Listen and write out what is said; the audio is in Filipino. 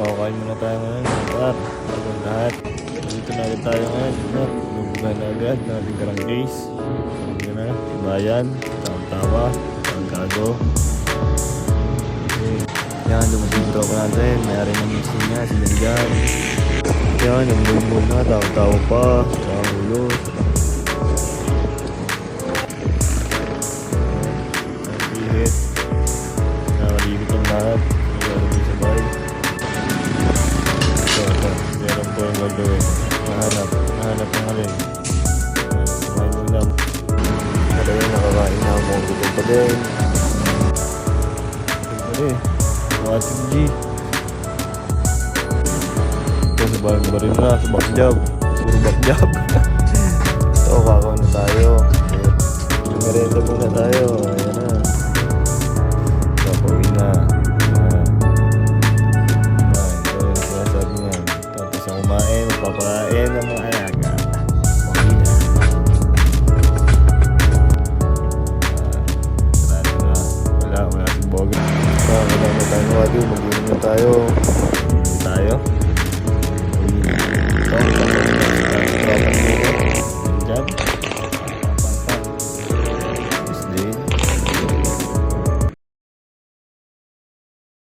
Okay muna tayo ngayon. At bago lahat, dito na agad tayo ngayon. Bubugahan na agad ng ating case. Sabi na, bayan, tawa, tangkago. Yan, dumating yung tropa natin. Mayari ng mixing niya, si Janjan. Yan, yung mulmul na, tawa pa, ulo. Nakihit. Nakaligit ang lahat. Meron po yung gagawin. Nahanap ng alin. Sumayin mo lang. Kadawin nakakain na ako. Gutom pa din. Watching G. Ito sa baril na. Sa backjab. Puro backjab. Ito, kakaon na tayo. Merenda muna tayo. Ayan na. Papawin na. Kumain, magpapakain ng mga alaga. Okay na. Wala si Boga. Wala na tayo ng wadi. Mag-inom na tayo. Tayo. Ito, tropa nito.